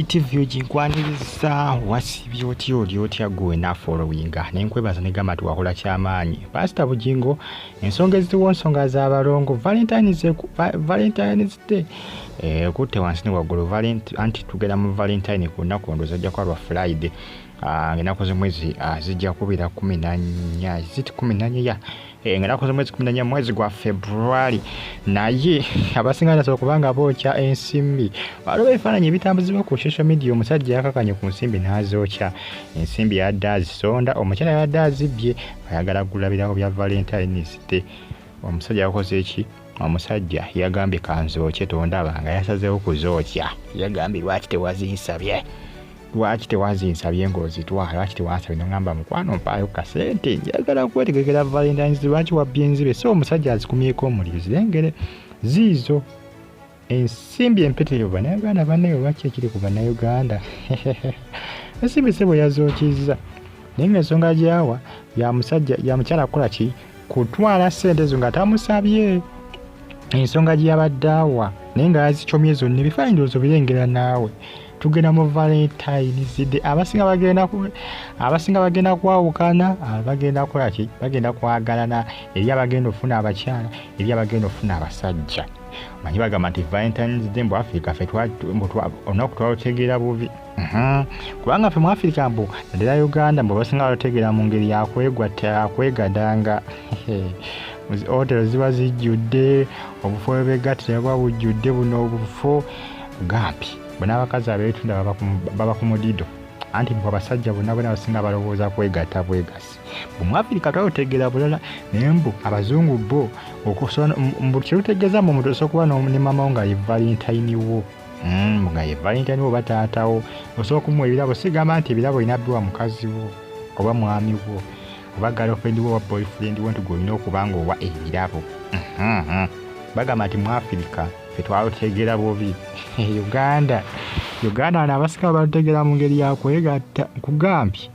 TV jinkwaniriza wasibye oli otya gwe na followinga nenkwebaza negamba tuwakola kyamaanyi Pastor Bugingo ensonga ezitiwo nsonga za Balongo Valentine's Day kutte wansi ne waggulu anti tugenda mu Valentine ku nnaku ndowooza ajja kwalwa Friday ennaku z'omwezi zijja kubira 14 ziti 14 ya ennaku z'omwezi 14 mwezi gwa February naye abasinga naso kubanga bookya ensimbi waliwo ebifaananyi ebitambuzibwa ku social media omusajja yakakanye ku nsimbi n'azookya ensimbi yadde azisonda omukyala yadde azibye ayagala kulabirako bya Valentine's Day omusajja yakoze eki omusajja yagambye kanzookye tondaba nga yasazeewo kuzookya yagambye lwaki tewazinsabye ng'ozitwala lwaki tewansabye nongamba mukwano mpaayo kasente njagala kwetegekera Valentine's lwaki wabbye enzibe so omusajja azikumyeko omuliro zirengere ziizo ensimbi empeteyo bannayuganda bannayo lwaki ekiri ku bannayuganda ensimbi se bwe yazookiza naye ng'ensonga gyawa ya mukyala kukola ki kutwala ssente ezo nga tamusabye ensonga gy'abadde awa naye nga yazikyomye zonna ebifaananyi ndowooza birengera naawe tugenda mu Valentine's Day abasinga bagenda kwawukana bagenda kukola ki bagenda kwagalana eri abagenda ofuna abakyala eri abagenda ofuna abasajja manyi bagamba nti Valentine's Day mu Africa ffe olunaku twalutegeera bubi kubanga ffe mu Africa mbu naddala Uganda mbu basinga balutegeera mu ngeri yakwegadanga hotelo ziba zijjudde obufo bwebegattira bwa bujjudde buno obufo gampi bona abakazi abeetunda baba ku mudido anti mbu abasajja bonna basinga balowooza kwegatta bwegasi mu Africa twalutegeera bulala naye mbu abazungu bo mbu kyerutegeeza mu omuntu osobola okuba ne mama wo nga ye Valentine wo nga ye Valentine wo bataatawo osobola okumuwa ebirabo sigamba nti ebirabo inabbiwa mukazi wo oba mwami wo oba girlfriend wo oba boyfriend wo nti gwolina okuba nga owa ebirabo bagamba nti mu Africa ffe twalutegeera bubi Uganda wano abasinga balutegeera mu ngeri yakwegatta nkugambye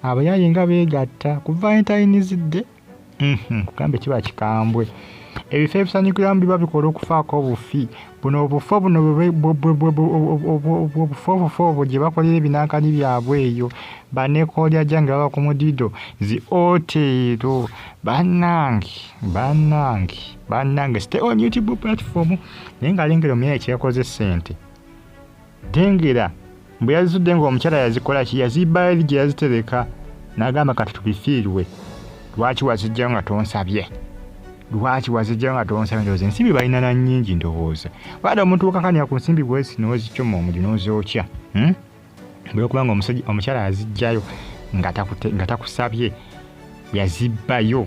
abayaaye nga beegatta ku Valentine's Day kugambye kiba kikambwe ebifo ebisanyukiramu biba bikola okufaako obufi buno obufo buno obufo gye bakolera ebinankani byabwe eyo banekoolya jange baba ku mudido zi otero bannange stay on YouTube platform naye nga lengera omuyaye kyeyakoze ssente dengera mbwe yazizudde ng'omukyala yazikola ki yazibba eri gye yazitereka n'agamba kati tubifiirwe lwaki wazijjayo nga tonsabye ndowooza ensimbi balina na nnyingi ndowooza baada omuntu wakakanira ku nsimbi bwesi n'ozikyoma omuli n'ozookya olwokubanga omukyala yazijjayo nga takusabye yazibbayo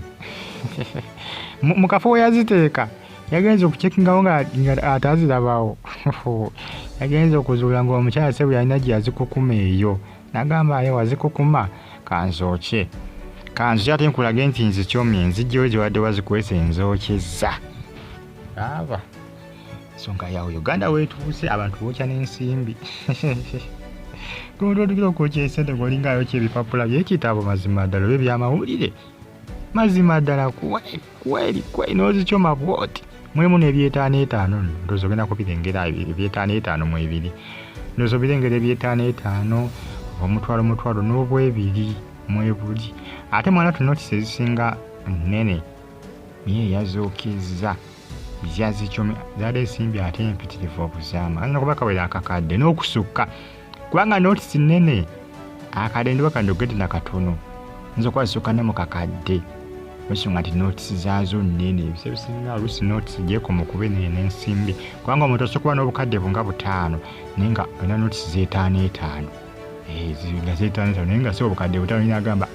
mu kafo we yaziteeka yagenza okucekingawo nga atazirabawo yagenza okuzuula ng'omukyala se bwe yalina gye yazikukuma eyo n'agamba aye wazikukuma kanzookye ate nkulage nti nzikyomye nzijjayo gye wadde wazikwesa enzookyeza aba ensonga yawe Uganda weetuuse abantu bookya n'ensimbi totugera okwokya esente ng'olinga ayokya ebipapula by'ekitabo mazima ddala oba ebyamawulire mazima ddala kweri n'ozikyoma bwoti mwemu n'eby'etaano ndowooza ogenda kubirengera eby'etaano mu ebiri ndowooza obirengera eby'etaano omutwalo n'obwebiri mu ebuli ate mwana tunotisi ezisinga nnene niye yazookiza yazikyomya zaali ensimbi ate empitirivu okuzaama alina kuba kawera akakadde n'okusukka kubanga notisi nnene akadde ndiba kandogedde nakatono nza okuba zisukka ne mu kakadde ensonga nti notisi zaazo nnene ebisa ebisinga oluusi notisi gyekoma okuba n'ensimbi kubanga omuntu osobola okuba n'obukadde bunga 5 naye nga olina notisi z'etaano naye nga si obukadde 5 ninagamba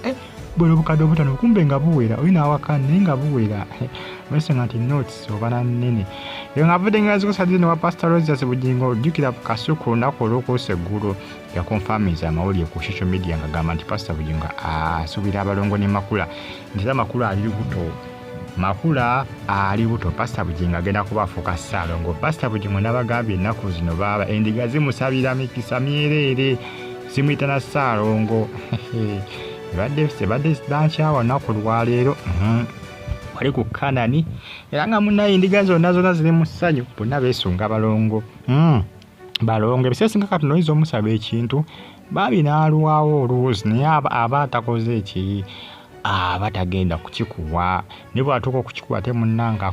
bwera obukadde 5 kumbe nga buwera olina awakana naye nga buwera ensonga nti notes oba nnene eyo ng'avudde ngazikusadde ne wa Pastor Rogers Bugingo ojjukira kasuku olunaku olw'okuusa eggulo yakonfamiza amawulire ku social media ng'agamba nti Pastor Bugingo asuubira Abalongo ne Makula nti era Makula ali buto Pastor Bugingo agenda kubafuuka Ssalongo Pastor Bugingo n'abagambye ennaku zino baaba endiga zimusabira mikisa myereere zimuyita na Ssalongo badde dankyawa olunaku lwaleero wali ku Kanani era nga munnaye endiga zonna ziri mu ssanyu bonna beesunga Balongo Balongo ebisesinga kati noizo omusaba ekintu babinaalwawo oluuzi naye aba atakoze eki batagenda kukikuwa ne bw'atuuka okukikuwa te munnanga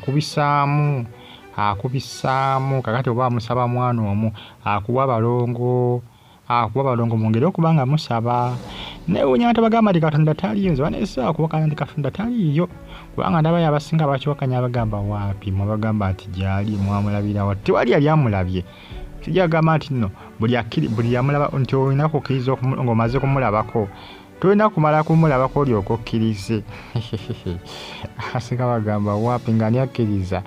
akubisaamu kakati oba amusaba mwana omu akuwa balongo mwongere okuba nga musaba neewuunya abantu bagamba nti Katonda taliyo nze baneesobola kuwakanya nti Katonda taliyo kubanga ndabayo abasinga bakiwakanya bagamba waapi mwabagamba nti gyali mwamulabira wa tewali yali amulabye kijja gamba nti nno buli yamulaba nti olina kukkiriza ng'omaze kumulabako tolina kumala kumulabako olyoka okkirize asinga bagamba waapi ng'ani akkiriza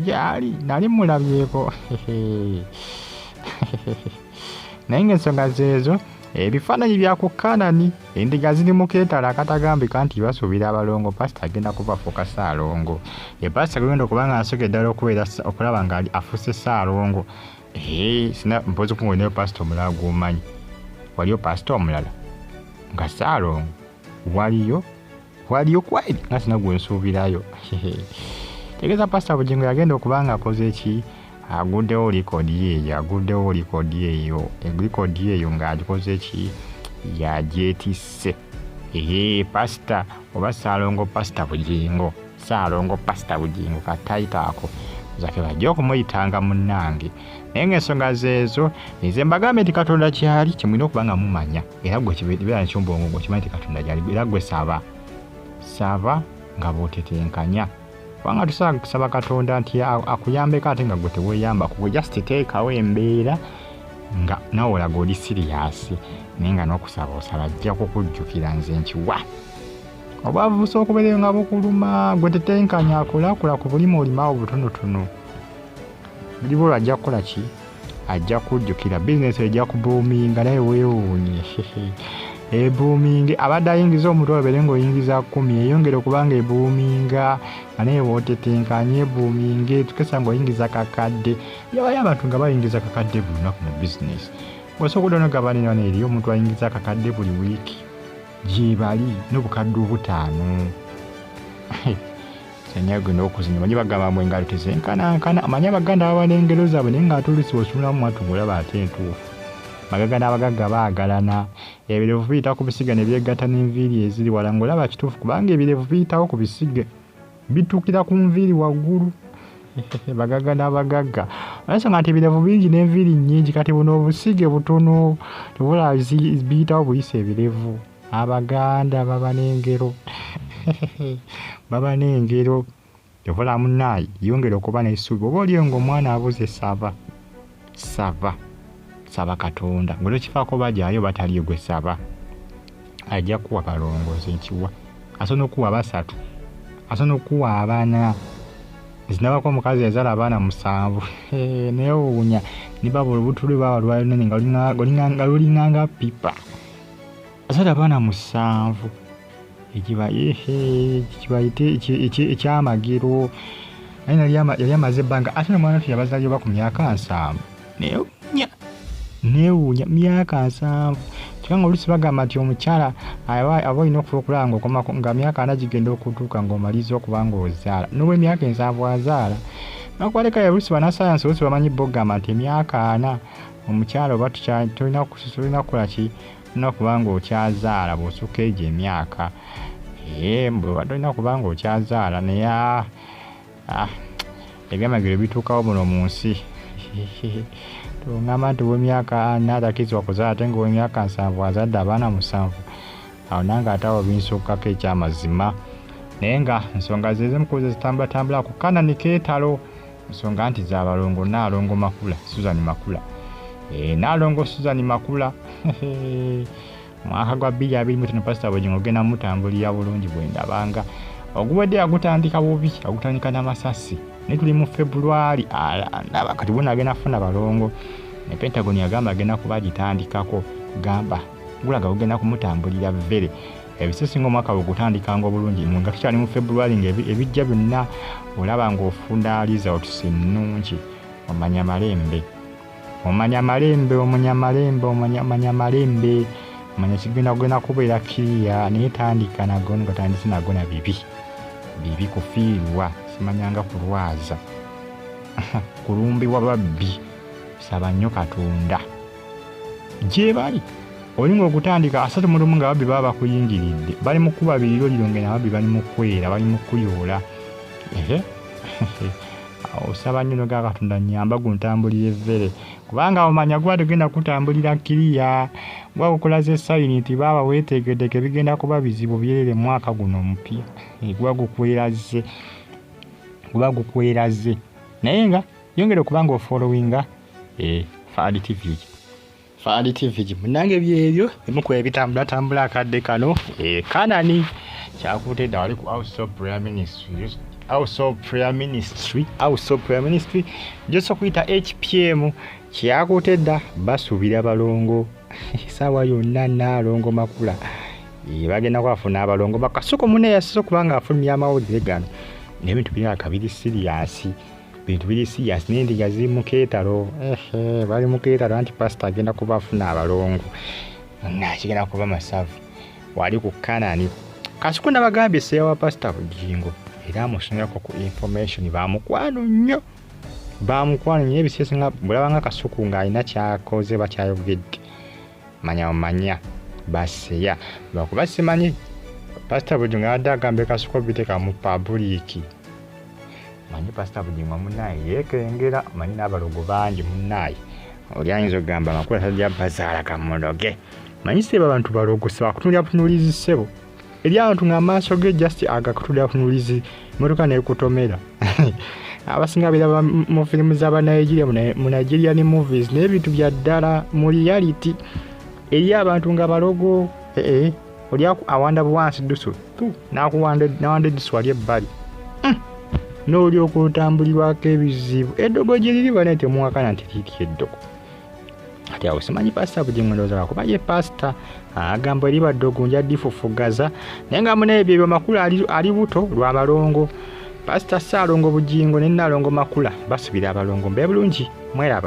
gyali nali mulabyeko naye ng'ensonga zeezo ebifaananyi bya ku Kanani endiga ziri mu keetala akatagambika nti basuubira abalongo pasita agenda kubafuuka Ssaalongo pasita genda okuba nga asooka eddala okulaba nga afuuse Ssaalongo sina mpozi kungoneyo pasita omulala gw'omanyi waliyo pasita omulala nga Ssaalongo waliyo kweli nga sina gwensuubirayo tegeeza pasita Bugingo yagenda okuba nga akoze eki aguddewo likodi eyo ng'agikoze eki yagyetisse pasita oba Ssaalongo pasita Bugingo katayitaako zake bajja okumuyitanga munnange naye ng'ensonga zeezo nze mbagambe nti Katonda kyali kyemulina okuba nga mumanya era gwe kibeera nekyobwongo gwekimanyi nti Katonda gyali era gwe saba nga bw'otetenkanya kubanga tusobola kusaba Katonda nti akuyambeko ate nga gwe teweeyambako gwe just teekawo embeera nga nawe olaga oli siriyasi naye nga n'okusaba osaba ajja kukujjukira nze nkiwa obwavu busooka okubeerayo nga bukuluma gwe tetenkanya akulakula ku bulima olimaawo butonotono buli bwolwo ajja kukola ki ajja kujjukira bizinesi ejja kubuuminga naye weewuunye ebuuminge abadde ayingiza omutwe obeere ng'oyingiza 10 eyongere okubanga ebuuminga nga naye bw'otetenkanya ebuuminge tukesa ng'oyingiza kakadde yabayo abantu nga bayingiza kakadde buli lunaku mu bizinesi osobola okudda n'ogabanira n'eri omuntu ayingiza kakadde buli wiiki gyebali n'obukadde 5 sanyagenda okuzinya manyi bagamba mwe engalo tezenkanankana amanyi abaganda baba n'engero zaabwe naye ng'atulisi osulamu mwatu mulaba ate entuufu magaga n'abagagga baagalana ebirevu biyita ku bisiga ne byegatta n'enviiri eziri wala ng'olaba kituufu kubanga ebirevu biyitawo ku bisige bituukira ku nviiri waggulu bagaga n'abagagga olwensonga nti ebirevu bingi n'enviiri nnyingi kati buno obusige butono tebula biyitawo buyisa ebirevu abaganda baba n'engero tebula munnaayi yongera okuba n'essuubi oba oliyo ng'omwana abuze saba Katonda ng'olwo kifaako bajaayo bataliyo gwe saba ajja kuwa balongozi nkiwa asobola okuwa 3 asobola okuwa 4 zinabako omukazi yazaala abaana 7 naye owuunya niba bulubutuli baba lwayo nene nga lulinganga pipa azaala abaana 7 ekibayite ekyamagiro naye yali amaze ebbanga ate nomwana tu yabazaalyo ba ku myaka 7 neewuunya myaka 7 kubanga oluusi bagamba nti omukyala aba olina okufa okulaba ng'okomako nga myaka 4 gigenda okutuuka ng'omaliza okuba ng'ozaala n'obwa emyaka 7 azaala nakubaleka oluusi bannasayansi oluusi bamanyi bogamba nti emyaka 4 omukyala oba tolina kukola ki olina okuba ng'okyazaala bw'osukka egyo emyaka bwe tolina kuba ng'okyazaala naye ebyamagero bituukawo muno mu nsi tongamba nti ow'emyaka 4 atakizibwa kuzaala ate ng'ow'emyaka 7 azadde abaana 7 awo nange ate awo binsukkako ekyamazima naye nga ensonga zezemukulu zitambula ku Kanani keetalo ensonga nti z'abalongo Naalongo Makula Suzan Makula Naalongo Suzan Makula mwaka gwa 2025 pasita Bugingo ogenda mutambulira bulungi bwendabanga oguwedde agutandika bubi agutandika n'amasasi ne tuli mu February ndaba kati bonna agenda funa balongo ne Pentagon yagamba agenda kubagitandikako gamba gulaga ogenda kumutambulira vere ebisesinga omwaka bwegutandika ngo bulungi nga tukyali mu February ebijja byonna olaba ng'ofunda results ennungi omanya malembe omanya kigenda kugenda kubeera kiriya naye tandika nago ngatandise nago na bibi kufiirwa simanyanga kulwaza kulumbibwa babbi saba nnyo Katonda gye bali olinga okutandika 3 nga babbi baba bakuyingiridde bali mu kuba biriro lironge nababbi bali mu kwera bali mu kuyoola osaba nnyo noga Katonda nnyamba guntambulira evvere kubanga omanya gwa tugenda kutambulira kiriya gwa kukulaze sayini nti baba weeteekeddeke bigenda kuba bizibu byerere mwaka guno omupya gwa gukweraze naye nga yongere okubanga ofollowinga Fadi TV munange byebyo emukuba ebitambula akadde kano Kanani kyakutedda wali ku House of Prayer Ministry joso kuyita HPM kyakutedda basuubira Balongo sawa yonna Nalongo Makula bagenda kwafuna Abalongo bakasuko mune yasiso kubanga afulumya amawulire gano n'ebintu biri kabiri serious bintu biri serious n'Endiiga ziri mu keetalo bali mu keetalo anti pastor agenda kubafuna Abalongo kigenda kuba masavu wali ku Kanani kasuko nabagambye seya wa pastor Bugingo era amusongako ku information bamukwano nnyo ebiseesinga bulabanga kasuku ng'alina kyakoze bakyayogedde manya baseya lwakuba simanyi pastor Bugingo adde agambe kasuko biteka mu public manyi pastor Bugingo munnaye yeekengera manyi n'Abalongo bangi munnaye oli ayinza okugamba Makula tajja bazaala kamuloge manyi seba abantu balogosa bakutunulira ssebo eri abantu ng'amaaso ge just agakutulira kunulizi motoka neekutomera abasinga biraba mu firimu z'Abanigeria mu Nigerian movies n'ebintu bya ddala mu reality eri abantu nga balogo oli awanda buwansi dusu nawanda dusu wali ebbali n'oli okutambulirwako ebizibu eddogo gye liri bane temuwakana nti liiti eddogo ati awo simanyi pastor Bugingo ndowooza lwakuba ye pastor agamba eri baddogo nja difufugaza naye nga muna ebyo Makula ali buto lwa Balongo pastor Saalongo Bugingo ne Nalongo Makula basubira Abalongo mbe bulungi mweraba